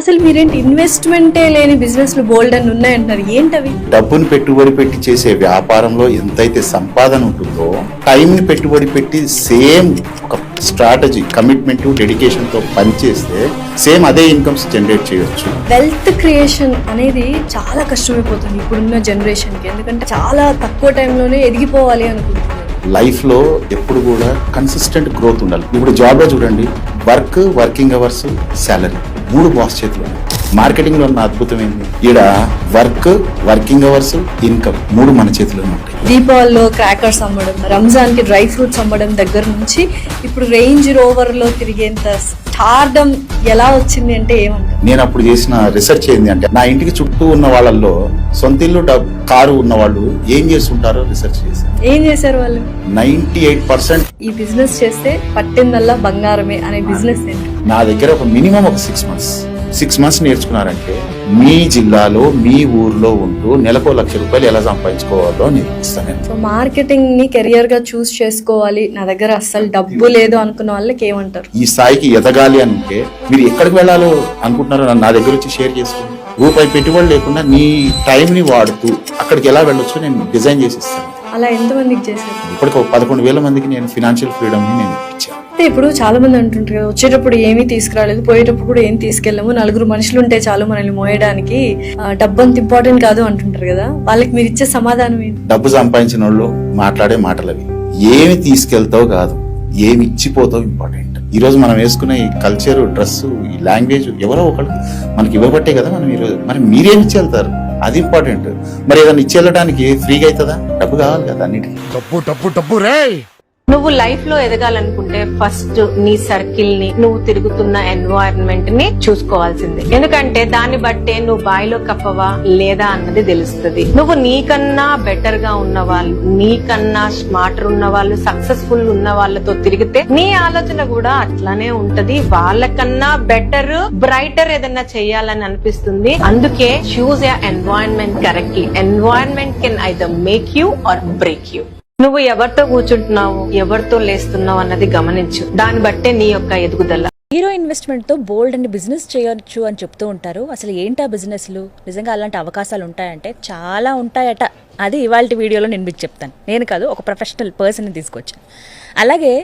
అసలు మీరేంటి ఇన్వెస్ట్మెంటే లేని బిజినెస్లు బోల్డ్ అని ఉన్నాయంటున్నారు, ఏంటవి? డబ్బుని పెట్టుబడి పెట్టి చేసే వ్యాపారంలో ఎంతైతే సంపాదన ఉంటుందో టైంని పెట్టుబడి పెట్టి సేమ్ ఒక స్ట్రాటజీ, కమిట్మెంట్, డెడికేషన్ తో పనిచేస్తే సేమ్ అదే ఇన్కమ్స్ జనరేట్ చేయొచ్చు. వెల్త్ క్రియేషన్ అనేది చాలా కష్టమైపోతుంది ఇప్పుడున్న జనరేషన్కి, ఎందుకంటే చాలా తక్కువ టైంలోనే ఎదిగిపోవాలి అనుకుంటున్నారు. లైఫ్ లో ఎప్పుడు కూడా కన్సిస్టెంట్ గ్రోత్ ఉండాలి. ఇప్పుడు జాబ్ లో చూడండి, వర్కింగ్ అవర్స్, సాలరీ 3 బాస్ చేతిలో ఉన్నాయి. మార్కెటింగ్ లో ఉన్న అద్భుతం ఏంటి, ఈడ వర్కింగ్ అవర్స్, ఇన్కమ్ 3 మన చేతిలోనే ఉంటాయి. దీపావళిలో క్రాకర్స్ అమ్మడం, రంజాన్ కి డ్రై ఫ్రూట్స్ అమ్మడం దగ్గర నుంచి ఇప్పుడు రేంజ్ రోవర్ లో తిరిగేంత స్టార్డమ్ ఎలా వచ్చింది అంటే ఏమంటారు? నేను అప్పుడు చేసిన రీసెర్చ్ ఏంది అంటే, నా ఇంటికి చుట్టూ ఉన్న వాళ్ళల్లో సొంత ఇల్లు కారు ఉన్న వాళ్ళు ఏం చేస్తుంటారో రీసెర్చ్ చేశాను. ఏం చేశారు వాళ్ళు? 98% ఈ బిజినెస్ చేస్తే పట్టిందల్లా బంగారమే అనే బిజినెస్ ఏంటి? నా దగ్గర ఒక మినిమం ఒక 6 మంత్స్ నేర్చుకున్నారంటే మీ జిల్లాలో మీ ఊర్లో ఉంటూ నెలకు ₹1,00,000 ఎలా సంపాదించుకోవాలో నేర్పిస్తాను. సో మార్కెటింగ్ ని కెరియర్ గా చూస్ చేసుకోవాలి, నా దగ్గర అస్సలు డబ్బు లేదు అనుకున్న వాళ్ళకి ఏమంటారు? ఈ స్థాయికి ఎదగాలి అంటే మీరు ఎక్కడికి వెళ్ళాలో అనుకుంటున్నారో నా దగ్గర వచ్చి షేర్ చేసుకోండి. రూపాయి పెట్టుబడి లేకుండా నీ టైం ని వాడుతూ అక్కడికి ఎలా వెళ్ళొచ్చో నేను డిజైన్ చేసి ఇస్తాను. అలా ఎంతమందికి చేశారు? ఇప్పటికి 11,000 మందికి నేను ఫినాన్షియల్ ఫ్రీడమ్ ని నేను ఇచ్చాను. అంటే ఇప్పుడు చాలా మంది అంటుంటారు కదా, వచ్చేటప్పుడు ఏమీ తీసుకురాలేదు, పోయేటప్పుడు కూడా ఏం తీసుకెళ్ళాము, 4 మనుషులు ఉంటే చాలు మనల్ని మోయడానికి, డబ్బు అంత ఇంపార్టెంట్ కాదు అంటుంటారు కదా, వాళ్ళకి మీరు ఇచ్చే సమాధానం ఏంటి? డబ్బు సంపాదించిన వాళ్ళు మాట్లాడే మాటలు అవి. ఏమి తీసుకెళ్తావు కాదు, ఏమి ఇచ్చిపోతావు ఇంపార్టెంట్. ఈ రోజు మనం వేసుకునే ఈ కల్చర్, డ్రెస్, ఈ లాంగ్వేజ్ ఎవరో ఒకళ్ళు మనకి ఇవ్వబట్టే కదా మనం ఈరోజు. మరి మీరేమి ఇచ్చి వెళ్తారు, అది ఇంపార్టెంట్. మరి ఏదైనా ఇచ్చి వెళ్ళడానికి ఫ్రీగా అవుతుందా? డబ్బు కావాలి కదా అన్నిటికీ. డబ్బు రే. నువ్వు లైఫ్ లో ఎదగాలనుకుంటే ఫస్ట్ నీ సర్కిల్ ని, నువ్వు తిరుగుతున్న ఎన్వైరన్మెంట్ ని చూసుకోవాల్సిందే. ఎందుకంటే దాన్ని బట్టే నువ్వు బాయిలో కప్పవా లేదా అన్నది తెలుస్తుంది. నువ్వు నీకన్నా బెటర్ గా ఉన్న వాళ్ళు, నీకన్నా స్మార్టర్ ఉన్న వాళ్ళు, సక్సెస్ఫుల్ ఉన్న వాళ్ళతో తిరిగితే నీ ఆలోచన కూడా అట్లానే ఉంటది. వాళ్ళకన్నా బెటర్, బ్రైటర్ ఏదన్నా చెయ్యాలని అనిపిస్తుంది. అందుకే choose your environment correctly. Environment can either make you or break you. నువ్వు ఎవరితో కూర్చుంటున్నావు, ఎవరితో లేస్తున్నావు అన్నది గమనించు. దాన్ని బట్టే నీ యొక్క ఎదుగుదల. హీరో ఇన్వెస్ట్మెంట్ తో బోల్డ్ అని బిజినెస్ చేయొచ్చు అని చెప్తూ ఉంటారు. అసలు ఏంటా బిజినెస్లు, నిజంగా అలాంటి అవకాశాలు ఉంటాయంటే చాలా ఉంటాయట. అది ఇవాళ వీడియోలో నేను మీకు చెప్తాను. నేను కాదు, ఒక ప్రొఫెషనల్ పర్సన్ని తీసుకొచ్చాను. అలాగే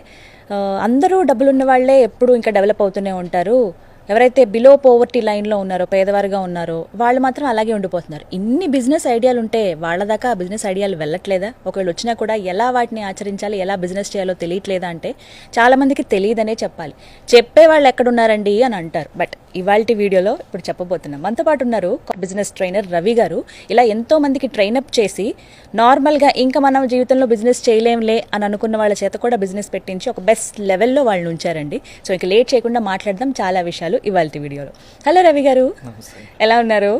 అందరూ డబ్బులు ఉన్న వాళ్ళే ఎప్పుడు ఇంకా డెవలప్ అవుతూనే ఉంటారు. ఎవరైతే బిలో పోవర్టీ లైన్లో ఉన్నారో, పేదవారుగా ఉన్నారో వాళ్ళు మాత్రం అలాగే ఉండిపోతున్నారు. ఇన్ని బిజినెస్ ఐడియాలు ఉంటే వాళ్ళ దాకా ఆ బిజినెస్ ఐడియాలు వెళ్ళట్లేదా? ఒకవేళ వచ్చినా కూడా ఎలా వాటిని ఆచరించాలి, ఎలా బిజినెస్ చేయాలో తెలియట్లేదా అంటే చాలామందికి తెలియదనే చెప్పాలి. చెప్పే వాళ్ళు ఎక్కడున్నారండి అని అంటారు. బట్ ఇవాళ వీడియోలో ఇప్పుడు చెప్పబోతున్నాం. మనతో పాటు ఉన్నారు బిజినెస్ ట్రైనర్ రవి గారు. ఇలా ఎంతో మందికి ట్రైనప్ చేసి నార్మల్గా ఇంకా మనం జీవితంలో బిజినెస్ చేయలేంలే అని అనుకున్న వాళ్ళ చేత కూడా బిజినెస్ పెట్టించి ఒక బెస్ట్ లెవెల్లో వాళ్ళు ఉంచారండి. సో ఇక లేట్ చేయకుండా మాట్లాడదాం చాలా విషయాలు ఇవాళ వీడియోలో. హలో రవి గారు, ఎలా ఉన్నారు?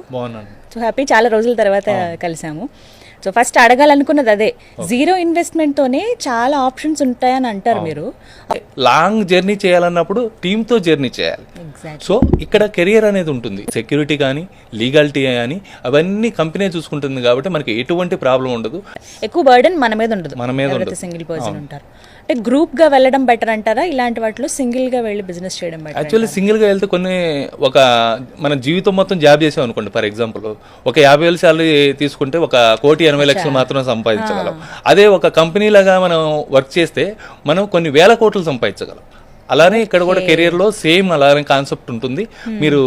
సో హ్యాపీ, చాలా రోజుల తర్వాత కలిసాము. సో ఫస్ట్ అడగాలనుకున్నది అదే, జీరో ఇన్వెస్ట్మెంట్ తోనే చాలా ఆప్షన్స్ ఉంటాయని అంటారు మీరు. లాంగ్ జర్నీ చేయాలన్నప్పుడు టీమ్ తో జర్నీ చేయాలి. సో ఇక్కడ కెరియర్ అనేది ఉంటుంది, సెక్యూరిటీ కానీ లీగాలిటీ కానీ అవన్నీ కంపెనీ చూసుకుంటుంది కాబట్టి మనకి ఎటువంటి ప్రాబ్లం ఉండదు. ఎక్కువ బర్డెన్ మన మీద ఉండదు, మన మీద సింగిల్ పర్సన్ ఉంటారు. అంటే గ్రూప్ గా వెళ్ళడం బెటర్ అంటారా, ఇలాంటి వాటిలో సింగిల్ గా వెళ్ళి బిజినెస్ చేయడం బెటర్? యాక్చువల్లీ సింగిల్ గా వెళ్తే ఒక మన జీవితం మొత్తం జాబ్ చేసాం అనుకోండి. ఫర్ ఎగ్జాంపుల్ ఒక 50,000 శాలరీ తీసుకుంటే 1,80,00,000 మాత్రం సంపాదించగలం. అదే ఒక కంపెనీ లాగా మనం వర్క్ చేస్తే మనం కొన్ని వేల కోట్లు సంపాదించగలం. అలానే ఇక్కడ కూడా కెరియర్ లో సేమ్ అలానే కాన్సెప్ట్ ఉంటుంది. మీరు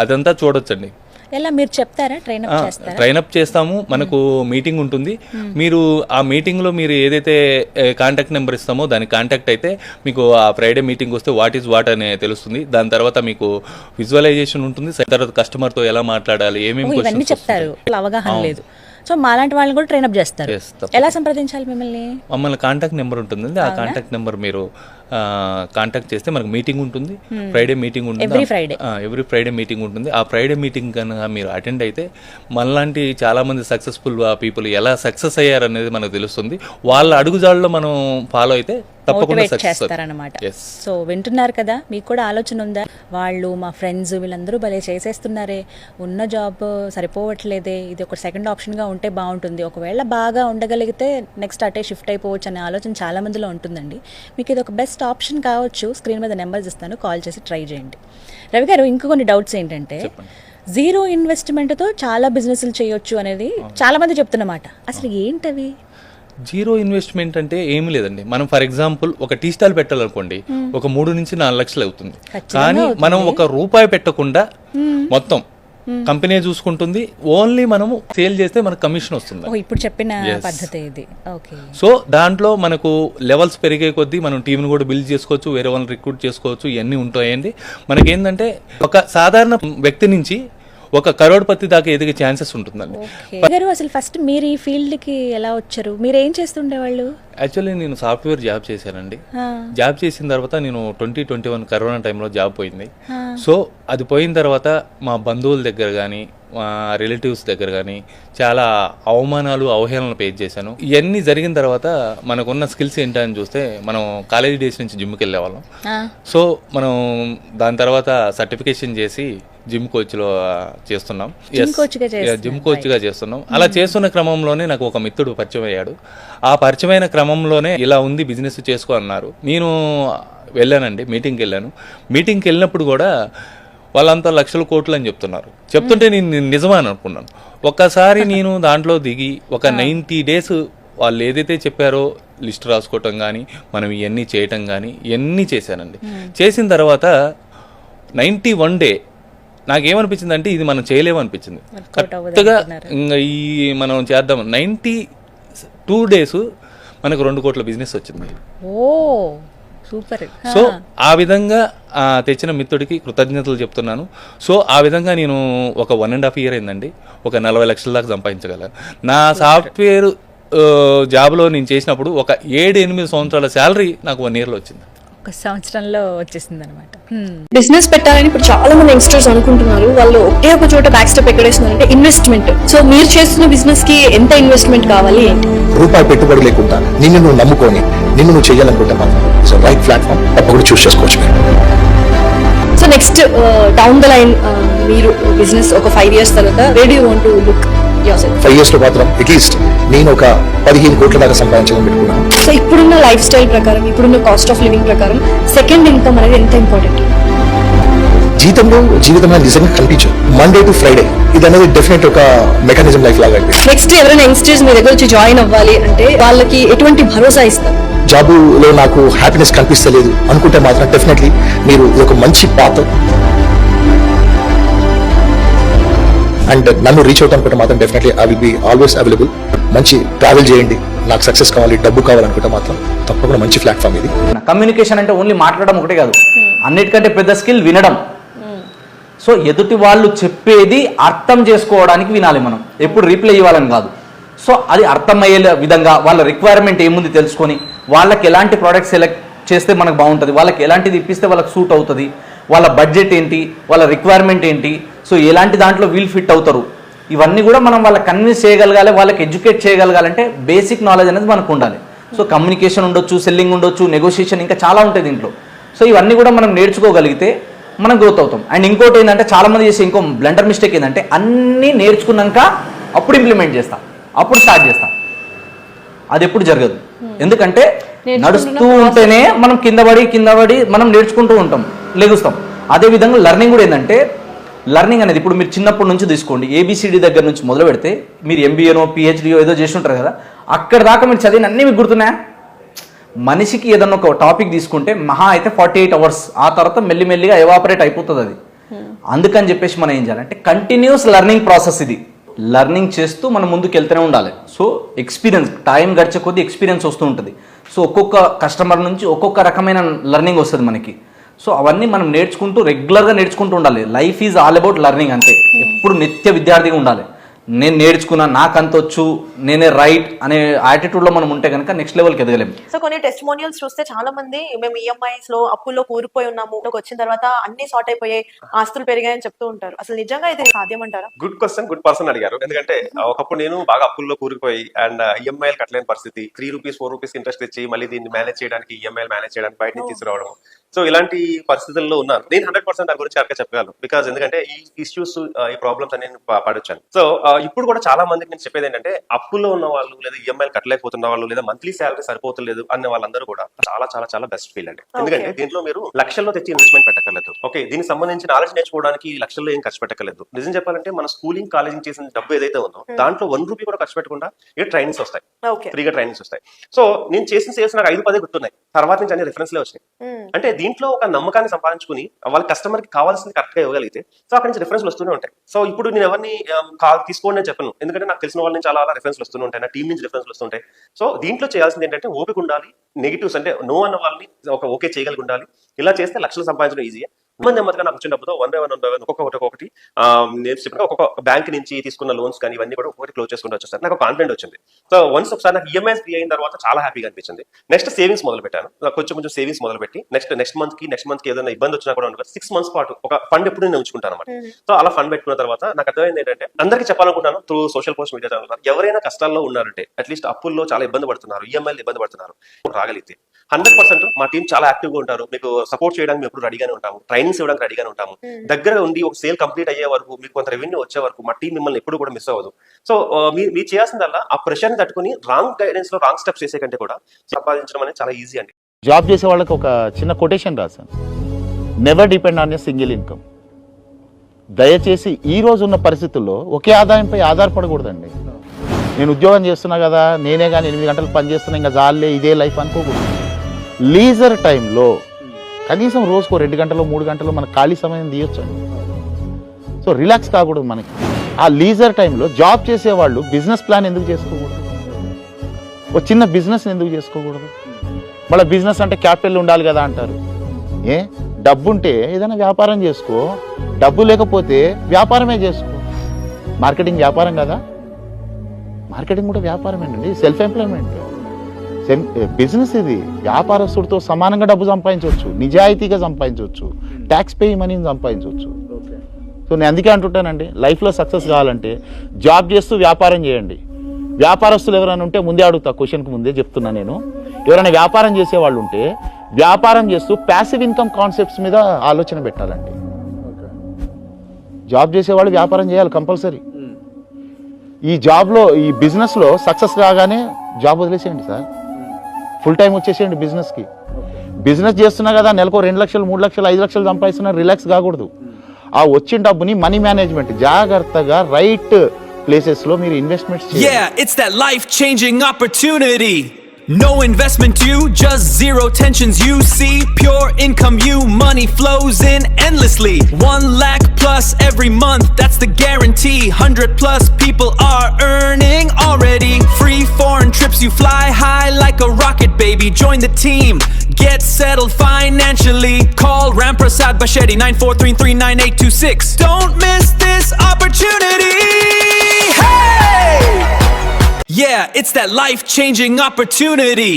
అదంతా చూడొచ్చండి. ఎలా మీరు చెప్తారా? ట్రైనప్ చేస్తాము. మనకు మీటింగ్ ఉంటుంది. మీరు ఆ మీటింగ్ లో మీరు ఏదైతే కాంటాక్ట్ నెంబర్ ఇస్తామో దానికి కాంటాక్ట్ అయితే మీకు ఆ ఫ్రైడే మీటింగ్ వస్తే వాట్ ఈజ్ వాట్ అనే తెలుస్తుంది. దాని తర్వాత మీకు విజువలైజేషన్ ఉంటుంది. తర్వాత కస్టమర్ తో ఎలా మాట్లాడాలి, ఏమేమి చెప్తారు, అవగాహన లేదు. సో మాలాంటి వాళ్ళని కూడా ట్రైనప్ చేస్తారు. ఎలా సంప్రదించాలి మిమ్మల్ని? మమ్మల్ని కాంటాక్ట్ నెంబర్ ఉంటుంది. ఆ కాంటాక్ట్ నెంబర్ మీరు కాంటాక్ట్ చేస్తే మనకు మీటింగ్ ఉంటుంది. ఫ్రైడే మీటింగ్ ఉంటుంది. ఎవ్రీ ఫ్రైడే మీటింగ్ ఉంటుంది. ఆ ఫ్రైడే మీటింగ్ కనుక మీరు అటెండ్ అయితే మనలాంటి చాలా మంది సక్సెస్ఫుల్ పీపుల్ ఎలా సక్సెస్ అయ్యారు అనేది మనకు తెలుస్తుంది. వాళ్ళ అడుగుజాడలో మనం ఫాలో అయితే తప్పకుండా చేస్తారన్నమాట. సో వింటున్నారు కదా, మీకు కూడా ఆలోచన ఉందా? వాళ్ళు మా ఫ్రెండ్స్ వీళ్ళందరూ భలే చేసేస్తున్నారే, ఉన్న జాబ్ సరిపోవట్లేదే, ఇది ఒక సెకండ్ ఆప్షన్ గా ఉంటే బాగుంటుంది, ఒకవేళ బాగా ఉండగలిగితే నెక్స్ట్ అటే షిఫ్ట్ అయిపోవచ్చు అనే ఆలోచన చాలా మందిలో ఉంటుందండి. మీకు ఇది ఒక బెస్ట్ బెస్ట్ ఆప్షన్ కావచ్చు. స్క్రీన్ మీద నెంబర్స్ ఇస్తాను, కాల్ చేసి ట్రై చేయండి. రవి గారు, ఇంకో కొన్ని డౌట్స్ ఏంటంటే, జీరో ఇన్వెస్ట్మెంట్తో చాలా బిజినెస్లు చేయొచ్చు అనేది చాలా మంది చెప్తున్నమాట. అసలు ఏంటవి? జీరో ఇన్వెస్ట్మెంట్ అంటే ఏమీ లేదండి. మనం ఫర్ ఎగ్జాంపుల్ ఒక టీ స్టాల్ పెట్టాలనుకోండి, ఒక 3 నుంచి 4 లక్షలు అవుతుంది. కానీ మనం ₹1 పెట్టకుండా మొత్తం కంపెనీ చూసుకుంటుంది. ఓన్లీ మనము సేల్ చేస్తే మనకు కమిషన్ వస్తుంది. ఇప్పుడు చెప్పిన పద్ధతి ఇది. ఓకే. సో దాంట్లో మనకు లెవెల్స్ పెరిగే కొద్దీ మనం టీంని కూడా బిల్డ్ చేసుకోవచ్చు, వేరే వాళ్ళని రిక్రూట్ చేసుకోవచ్చు, ఇవన్నీ ఉంటాయండి. మనకేంటంటే ఒక సాధారణ వ్యక్తి నుంచి ఒక కరోడ్పతి దాకా ఎదిగే ఛాన్సెస్ ఉంటుందండి. గారు, అసలు ఫస్ట్ మీరు ఈ ఫీల్డ్ కి ఎలా వచ్చారు? మీరు ఏం చేస్తుండేవాళ్ళు? యాక్చువల్లీ నేను సాఫ్ట్వేర్ జాబ్ చేశానండి. జాబ్ చేసిన తర్వాత నేను 2021 కరోనా టైంలో జాబ్ పోయింది. సో అది పోయిన తర్వాత మా బంధువుల దగ్గర కానీ మా రిలేటివ్స్ దగ్గర కానీ చాలా అవమానాలు, అవహేళనలు ఫేస్ చేశాను. ఇవన్నీ జరిగిన తర్వాత మనకున్న స్కిల్స్ ఏంటని చూస్తే, మనం కాలేజీ డేస్ నుంచి జిమ్కి వెళ్ళేవాళ్ళం. సో మనం దాని తర్వాత సర్టిఫికేషన్ చేసి జిమ్ కోచ్లో చేస్తున్నాం. జిమ్ కోచ్గా చేస్తున్నాం. అలా చేస్తున్న క్రమంలోనే నాకు ఒక మిత్రుడు పరిచయం అయ్యాడు. ఆ పరిచయమైన క్రమంలోనే ఇలా ఉంది బిజినెస్ చేసుకో అన్నారు. నేను వెళ్ళానండి, మీటింగ్కి వెళ్ళాను. మీటింగ్కి వెళ్ళినప్పుడు కూడా వాళ్ళంతా లక్షల కోట్లు అని చెప్తుంటే నేను నిజమా అని అనుకున్నాను. ఒక్కసారి నేను దాంట్లో దిగి ఒక 90 days వాళ్ళు ఏదైతే చెప్పారో లిస్ట్ రాసుకోవటం కానీ, మనం ఇవన్నీ చేయటం కానీ ఇవన్నీ చేశానండి. చేసిన తర్వాత 91 day నాకేమనిపించింది అంటే, ఇది మనం చేయలేమనిపించింది. కరెక్ట్గా ఇంకా ఈ మనం చేద్దాం 92 days మనకు 2 కోట్ల బిజినెస్ వచ్చింది. సూపర్. సో ఆ విధంగా తెచ్చిన మిత్రుడికి కృతజ్ఞతలు చెప్తున్నాను. సో ఆ విధంగా నేను ఒక 1.5 year అయిందండి, ఒక 40 లక్షల దాకా సంపాదించగలను. నా సాఫ్ట్వేర్ జాబ్లో నేను చేసినప్పుడు ఒక 7-8 సంవత్సరాల శాలరీ నాకు 1 yearలో వచ్చింది. ఒక సంవత్సరంలో వచ్చేసింది అనమాట. బిజినెస్ పెట్టాలని ఇప్పుడు చాలా మంది యంగ్స్టర్స్ అనుకుంటున్నారు. వాళ్ళు ఒకే ఒక చోట బ్యాక్ స్టెప్ ఎక్కడేస్తున్నారంటే ఇన్వెస్ట్మెంట్. సో మీరు చేస్తున్న బిజినెస్ కి ఎంత ఇన్వెస్ట్మెంట్ కావాలి? రూపాయి పెట్టుబడి లేకుండా నిన్ను నువ్వు నమ్ముకొని నువ్వు చేయాలనుకుంటే మాత్రం రైట్ ప్లాట్ఫామ్ తప్పకుండా చూస్ చేసుకోవచ్చు. So next down the line మీరు బిజినెస్ ఒక 5 years తర్వాత where do you want to look yourself? 5 years లో మాత్రం అట్లీస్ట్ నేను ఒక 15 కోట్ల దాకా సంపాదించాలని పెట్టుకున్నాను. సో ఇప్పుడున్న లైఫ్ స్టైల్ ప్రకారం, ఇప్పుడున్న కాస్ట్ ఆఫ్ లివింగ్ ప్రకారం సెకండ్ ఇన్కమ్ అనేది ఎంత ఇంపార్టెంట్? జీవితంలో నిజంగా కనిపించదు. మండే టు ఫ్రైడే ఇది అనేది డెఫినెట్ ఒక మెకానిజం లైఫ్ లాగా అయిపోయింది. నెక్స్ట్ ఎవరైనా యంగ్స్టర్స్ మీ దగ్గర వచ్చి జాయిన్ అవ్వాలి అంటే వాళ్ళకి ఎటువంటి భరోసా ఇస్తారు? జాబులో నాకు హ్యాపీనెస్ కనిపిస్తలేదు అనుకుంటే మాత్రం డెఫినెట్లీ మీరు ఇది ఒక మంచి పాత్ అండ్ నన్ను రీచ్ అవుట్ అనుకుంటే మాత్రం definitely I will be always available. మంచి ట్రావెల్ చేయండి, నాకు సక్సెస్ కావాలి, డబ్బు కావాలనుకుంటే మాత్రం తప్పకుండా మంచి ప్లాట్ఫామ్ ఇది. కమ్యూనికేషన్ అంటే ఓన్లీ మాట్లాడడం ఒకటే కాదు, అన్నిటికంటే పెద్ద స్కిల్ వినడం. సో ఎదుటి వాళ్ళు చెప్పేది అర్థం చేసుకోవడానికి వినాలి మనం, ఎప్పుడు రీప్లై ఇవ్వాలని కాదు. సో అది అర్థమయ్యే విధంగా వాళ్ళ రిక్వైర్మెంట్ ఏముంది తెలుసుకొని, వాళ్ళకి ఎలాంటి ప్రోడక్ట్ సెలెక్ట్ చేస్తే మనకు బాగుంటుంది, వాళ్ళకి ఎలాంటిది ఇప్పిస్తే వాళ్ళకి సూట్ అవుతుంది, వాళ్ళ బడ్జెట్ ఏంటి, వాళ్ళ రిక్వైర్మెంట్ ఏంటి, సో ఎలాంటి దాంట్లో వీల్ ఫిట్ అవుతారు, ఇవన్నీ కూడా మనం వాళ్ళకి కన్విన్స్ చేయగలగాలి, వాళ్ళకి ఎడ్యుకేట్ చేయగలగాలంటే బేసిక్ నాలెడ్జ్ అనేది మనకు ఉండాలి. సో కమ్యూనికేషన్ ఉండొచ్చు, సెల్లింగ్ ఉండొచ్చు, నెగోషియేషన్, ఇంకా చాలా ఉంటాయి దీంట్లో. సో ఇవన్నీ కూడా మనం నేర్చుకోగలిగితే మనం గ్రోత్ అవుతాం. అండ్ ఇంకోటి ఏంటంటే, చాలా మంది చేసే ఇంకో బ్లండర్ మిస్టేక్ ఏంటంటే, అన్నీ నేర్చుకున్నాక అప్పుడు ఇంప్లిమెంట్ చేస్తా, అప్పుడు స్టార్ట్ చేస్తా. అది ఎప్పుడు జరగదు. ఎందుకంటే నడుస్తూ ఉంటేనే మనం కింద పడి మనం నేర్చుకుంటూ ఉంటాం, లెగుస్తాం. అదేవిధంగా లెర్నింగ్ కూడా ఏంటంటే, లెర్నింగ్ అనేది ఇప్పుడు మీరు చిన్నప్పటి నుంచి తీసుకోండి, ABCD దగ్గర నుంచి మొదలు పెడితే, మీరు MBAనో PhDయో ఏదో చేసి ఉంటారు కదా, అక్కడ దాకా మీరు చదివిన అన్నీ మీకు గుర్తున్నాయా? మనిషికి ఏదన్నా ఒక టాపిక్ తీసుకుంటే మహా అయితే 48 hours, ఆ తర్వాత మెల్లిమెల్లిగా ఎవాపరేట్ అయిపోతుంది అది. అందుకని చెప్పేసి మనం ఏం చేయాలంటే కంటిన్యూస్ లెర్నింగ్ ప్రాసెస్ ఇది. లెర్నింగ్ చేస్తూ మనం ముందుకు వెళ్తూనే ఉండాలి. సో ఎక్స్పీరియన్స్, టైం గడిచే కొద్దీ ఎక్స్పీరియన్స్ వస్తూ ఉంటుంది. సో ఒక్కొక్క కస్టమర్ నుంచి ఒక్కొక్క రకమైన లెర్నింగ్ వస్తుంది మనకి. సో అవన్నీ మనం నేర్చుకుంటూ రెగ్యులర్గా నేర్చుకుంటూ ఉండాలి. Life is all about learning అంతే. ఎప్పుడు నిత్య విద్యార్థిగా ఉండాలి. నేను నేర్చుకున్నా, నాకు అంత వచ్చు, నేనే రైట్ అనే యాటిట్యూడ్లో మనం ఉంటే కనుక నెక్స్ట్ లెవెల్కి ఎదగలేము. సో కొన్ని టెస్టిమోనియల్స్ చూస్తే చాలా మంది మేము EMIs లో అప్పుల్లో కూరుకుపోయి ఉన్నాము, వచ్చిన తర్వాత అన్ని సార్ట్ అయిపోయాయి, ఆస్తులు పెరిగాయని చెప్తూ ఉంటారు. అసలు నిజంగా ఇది సాధ్యమంటారా? గుడ్ క్వశ్చన్, గుడ్ పర్సన్ అడిగారు. ఎందుకంటే ఒకప్పుడు నేను బాగా అప్పుల్లో కూరుకుపోయి అండ్ EMIలు కట్టలేని పరిస్థితి, ₹3 ₹4 ఇంట్రెస్ట్ ఇచ్చి మళ్ళీ దీన్ని మేనేజ్ చేయడానికి, EMIలు మేనేజ్ చేయడానికి బయట నుంచి తీసుకురావడం, సో ఇలాంటి పరిస్థితుల్లో ఉన్నాను నేను. 100% దాని గురించి కరెక్ట్గా చెప్పగలను. బికాజ్ ఎందుకంటే ఈ ఇష్యూస్ ఈ ప్రాబ్లమ్స్ అని నేను పడొచ్చాను. సో ఇప్పుడు కూడా చాలా మందికి నేను చెప్పేది ఏంటంటే, అప్పుల్లో ఉన్న వాళ్ళు లేదా ఈఎంఐలు కట్టలేకపోతున్న వాళ్ళు లేదా మంత్లీ శాలరీ సరిపోతలేదు అన్న వాళ్ళందరూ కూడా చాలా చాలా చాలా బెస్ట్ ఫీల్ అండి. ఎందుకంటే దీంట్లో మీరు లక్షల్లో తెచ్చి ఇన్వెస్ట్మెంట్ పెట్టకలేదు. ఓకే, దీనికి సంబంధించి నాలెడ్జ్ నేర్చుకోవడానికి లక్షల్లో ఏం ఖర్చు పెట్టకలేదు. నిజం చెప్పాలంటే మన స్కూలింగ్ కాలేజింగ్ చేసిన డబ్బు ఏదైతే ఉందో దాంట్లో ₹1 కూడా ఖర్చు పెట్టకుండా ఇక్కడ ట్రైనింగ్స్ వస్తాయి, ఫ్రీగా ట్రైనింగ్స్ వస్తాయి. సో నేను చేసిన సేల్స్ నాకు 5-10 గుర్తున్నాయి. తర్వాత నుంచి అన్ని రిఫరెన్స్ వచ్చినాయి. అంటే దీంట్లో ఒక నమ్మకాన్ని సంపాదించుకుని వాళ్ళ కస్టమర్ కి కావాల్సింది కరెక్ట్ గా ఇవ్వగలిగితే సో అక్కడి నుంచి రిఫరెన్స్ వస్తూనే ఉంటాయి. సో ఇప్పుడు నేను ఎవరిని తీసుకోండి అని చెప్పను, ఎందుకంటే నాకు తెలిసిన వాళ్ళ నుంచి చాలా రిఫరెన్స్ వస్తూనే ఉంటాయి, నా టీం నుంచి రిఫరెన్స్ వస్తుంటాయి. సో దీంట్లో చేయాల్సింది ఏంటంటే ఓపిక ఉండాలి, నెగిటివ్స్ అంటే నో అన్న వాళ్ళని ఒక ఓకే చేయగలిగి ఉండాలి. ఇలా చేస్తే లక్షలు సంపాదించడం ఈజీ. నెమ్మదిగా నాకు వచ్చిన డబ్బుతో 1 by 1 ఒక్కొక్కటి నేను చెప్పిన ఒక్కొక్క బ్యాంక్ నుంచి తీసుకున్న లోన్స్ కానీ ఇవన్నీ కూడా ఒకటి క్లోజ్ చేసుకుంటూ వచ్చేస్తాను. నాకు కాన్ఫిడెంట్ వచ్చింది. సో వన్స్ ఒకసారి నాకు ఈఎంఐస్ ఫ్రీ అయిన తర్వాత చాలా హ్యాపీగా అనిపించింది. నెక్స్ట్ సేవింగ్స్ మొదలు పెట్టాను. కొంచెం సేవింగ్స్ మొదలు పెట్టి నెక్స్ట్ మంత్ కి ఏదైనా ఇబ్బంది వచ్చినా కూడా 6 months పాటు ఒక ఫండ్ ఎప్పుడు నేను ఉంచుకుంటాను అనమాట. సో అలా ఫండ్ పెట్టుకున్న తర్వాత నాకు అర్థమైంది ఏంటంటే, అందరికీ చెప్పాలనుకుంటాను through social post media channel, ఎవరైనా కష్టాల్లో ఉన్నారంటే అట్లీస్ట్ అప్పుల్లో చాలా ఇబ్బంది పడుతున్నారు, ఈఎంఐలు ఇబ్బంది పడుతున్నారు, రాగలిగితే 100% మా టీం చాలా యాక్టివ్ గా ఉంటారు. మీకు సపోర్ట్ చేయడానికి మేము ఎప్పుడు రెడీగానే ఉంటాము, ట్రైనింగ్స్ ఇవ్వడానికి రెడీగానే ఉంటాము. దగ్గర ఉండి ఒక సేల్ కంప్లీట్ అయ్యే వరకు, మీకు కొంత రెవెన్యూ వచ్చే వరకు మా టీం మిమ్మల్ని ఎప్పుడు కూడా మిస్ అవ్వదు. సో మీరు చేయాల్సిందల్లా ఆ ప్రెషర్ని తట్టుకుని రాంగ్ గైడెన్స్ లో రాంగ్ స్టెప్స్ చేసే కంటే కూడా సంపాదించడం అనేది చాలా ఈజీ అండి. జాబ్ చేసే వాళ్ళకి ఒక చిన్న కొటేషన్ రాశాను, never depend on a single income. దయచేసి ఈ రోజు ఉన్న పరిస్థితుల్లో ఒకే ఆదాయంపై ఆధారపడకూడదండి. నేను ఉద్యోగం చేస్తున్నా కదా, నేనే కానీ 8 గంటలు పని చేస్తున్నా, ఇంకా జాలే ఇదే లైఫ్ అనుకోకూడదు. లీజర్ టైంలో కనీసం రోజుకో 2 గంటలు 3 గంటలు మన ఖాళీ సమయం తీయొచ్చండి. సో రిలాక్స్ కాకూడదు మనకి. ఆ లీజర్ టైంలో జాబ్ చేసేవాళ్ళు బిజినెస్ ప్లాన్ ఎందుకు చేసుకోకూడదు? ఒక చిన్న బిజినెస్ ఎందుకు చేసుకోకూడదు? మళ్ళీ బిజినెస్ అంటే క్యాపిటల్ ఉండాలి కదా అంటారు. డబ్బు ఉంటే ఏదైనా వ్యాపారం చేసుకో, డబ్బు లేకపోతే వ్యాపారమే చేసుకో. మార్కెటింగ్ వ్యాపారం కదా, మార్కెటింగ్ కూడా వ్యాపారమేనండి, సెల్ఫ్ ఎంప్లాయ్మెంట్ బిజినెస్. ఇది వ్యాపారస్తుడితో సమానంగా డబ్బు సంపాదించవచ్చు, నిజాయితీగా సంపాదించవచ్చు, ట్యాక్స్ పే మనీని సంపాదించవచ్చు. సో నేను అందుకే అంటుంటానండి, లైఫ్లో సక్సెస్ కావాలంటే జాబ్ చేస్తూ వ్యాపారం చేయండి. వ్యాపారస్తులు ఎవరైనా ఉంటే ముందే అడుగుతా, క్వశ్చన్కి ముందే చెప్తున్నా నేను, ఎవరైనా వ్యాపారం చేసేవాళ్ళు ఉంటే వ్యాపారం చేస్తూ ప్యాసివ్ ఇన్కమ్ కాన్సెప్ట్స్ మీద ఆలోచన పెట్టాలండి. జాబ్ చేసేవాళ్ళు వ్యాపారం చేయాలి కంపల్సరీ. ఈ జాబ్లో ఈ బిజినెస్లో సక్సెస్ రాగానే జాబ్ వదిలేసేయండి సార్, ఫుల్ టైం వచ్చేసేయండి బిజినెస్కి. బిజినెస్ చేస్తున్నా కదా, నెలకు 2 లక్షలు 3 లక్షలు 5 లక్షలు సంపాదిస్తున్నా, రిలాక్స్ కాకూడదు. ఆ వచ్చిన డబ్బుని మనీ మేనేజ్మెంట్ జాగ్రత్తగా రైట్ ప్లేసెస్లో మీరు ఇన్వెస్ట్మెంట్స్ చేయాలి. Yeah, it's that life-changing opportunity. No investment due, just zero tensions you see. Pure income you, money flows in endlessly. 1 lakh plus every month, that's the guarantee. 100+ people are earning already. Free foreign trips, you fly high like a rocket, baby. Join the team, get settled financially. Call Ramprasad Bashetti 94339826. Don't miss this opportunity. Hey! Yeah, it's that life-changing opportunity.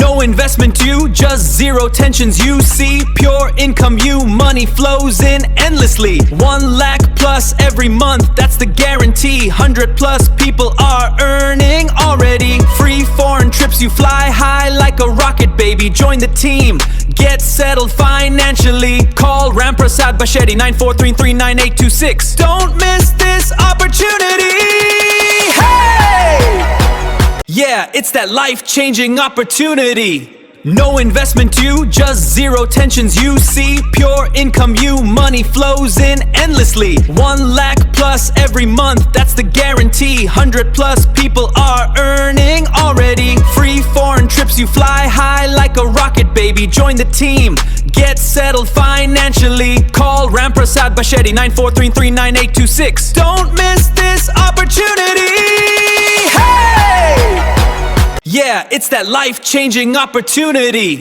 No investment due, just zero tensions you see. Pure income you, money flows in endlessly. 1 lakh plus every month, that's the guarantee. 100+ people are earning already. Free foreign trips, you fly high like a rocket, baby. Join the team, get settled financially. Call Ramprasad Bashetti 94339826. Don't miss this opportunity. Hey! Yeah, it's that life-changing opportunity. No investment due, just zero tensions you see. Pure income you, money flows in endlessly. 1 lakh plus every month, that's the guarantee. 100+ people are earning already. Free foreign trips, you fly high like a rocket, baby. Join the team, get settled financially. Call Ramprasad Bashetti 94339826. Don't miss this opportunity. Hey! Yeah, it's that life-changing opportunity.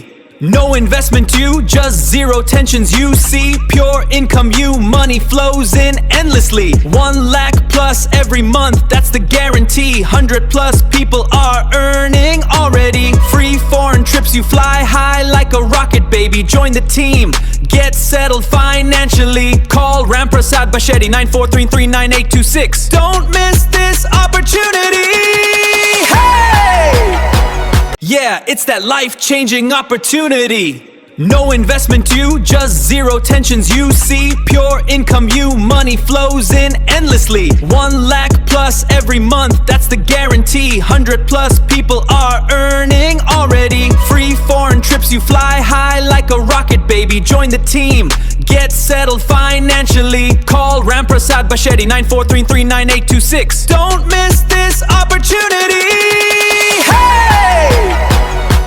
No investment due, just zero tensions you see. Pure income you, money flows in endlessly. 1 lakh plus every month, that's the guarantee. 100+ people are earning already. Free foreign trips, you fly high like a rocket, baby. Join the team, get settled financially. Call Ramprasad Bashetti 94339826. Don't miss this opportunity. Hey! Yeah, it's that life-changing opportunity. No investment due, just zero tensions you see. Pure income you, money flows in endlessly. 1 lakh plus every month, that's the guarantee. 100 plus people are earning already. Free foreign trips, you fly high like a rocket, baby. Join the team, get settled financially. Call Ramprasad Bashetti 94339826. Don't miss this opportunity. Hey!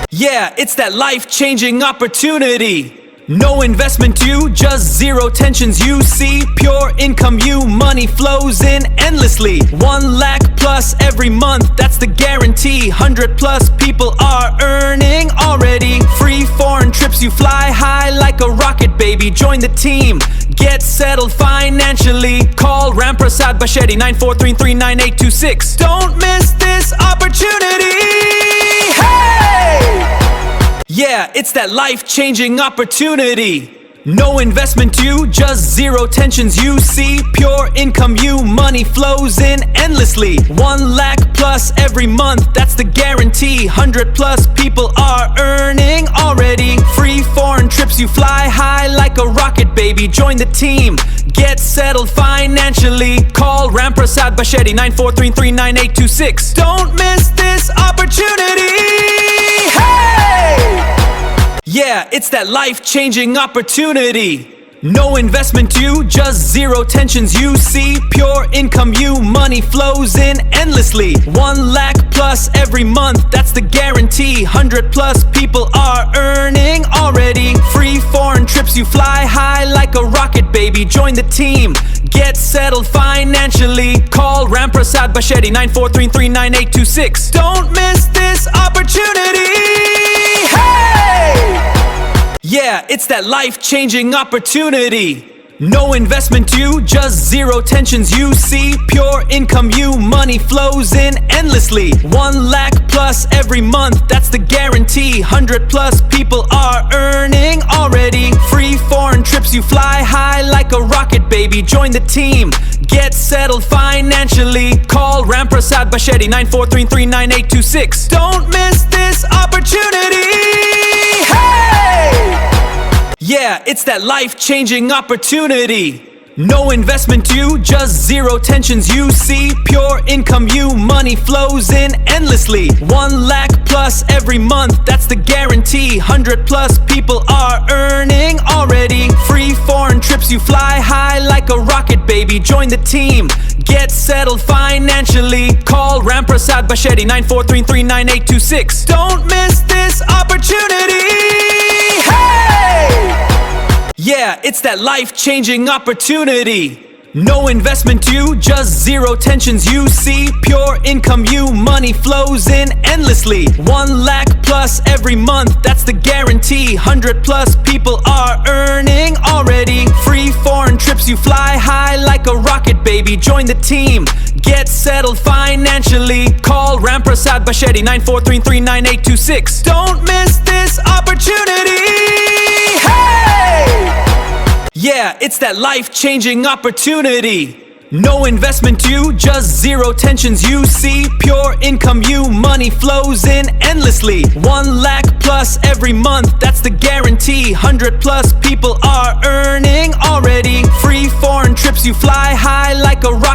Yeah, it's that life-changing opportunity. No investment due, just zero tensions you see. Pure income you, money flows in endlessly. 1 lakh plus every month, that's the guarantee. 100 plus people are earning already. Free foreign trips, you fly high like a rocket, baby. Join the team, get settled financially. Call Ramprasad Bashetti 94339826. Don't miss this opportunity. Hey! Yeah, it's that life-changing opportunity. No investment due, just zero tensions you see. Pure income you, money flows in endlessly. 1 lakh plus every month, that's the guarantee. 100 plus people are earning already. Free foreign trips, you fly high like a rocket, baby. Join the team, get settled financially. Call Ramprasad Bashetti 94339826. Don't miss this opportunity. Hey! Yeah, it's that life-changing opportunity. No investment due, just zero tensions you see. Pure income you, money flows in endlessly. 1 lakh plus every month, that's the guarantee. 100 plus people are earning already. Free foreign trips, you fly high like a rocket, baby. Join the team, get settled financially. Call Ramprasad Bashetti 94339826. Don't miss this opportunity. Hey! Yeah, it's that life-changing opportunity. No investment due, just zero tensions you see. Pure income you, money flows in endlessly. 1 lakh plus every month, that's the guarantee. 100 plus people are earning already. Free foreign trips, you fly high like a rocket, baby. Join the team, get settled financially. Call Ramprasad Bashetti 94339826. Don't miss this opportunity. Hey! Yeah, it's that life-changing opportunity. No investment due, just zero tensions you see. Pure income you, money flows in endlessly. 1 lakh plus every month, that's the guarantee. 100 plus people are earning already. Free foreign trips, you fly high like a rocket, baby. Join the team, get settled financially. Call Ramprasad Bashetti 94339826. Don't miss this opportunity. Hey! Yeah, it's that life-changing opportunity. No investment due, just zero tensions you see. Pure income you, money flows in endlessly. 1 lakh plus every month, that's the guarantee. 100 plus people are earning already. Free foreign trips, you fly high like a rocket, baby. Join the team, get settled financially. Call Ramprasad Bashetti 94339826. Don't miss this opportunity. Hey! Yeah, it's that life-changing opportunity. No investment due, just zero tensions you see. Pure income you, money flows in endlessly. 1 lakh plus every month, that's the guarantee. 100 plus people are earning already. Free foreign trips, you fly high like a rocket.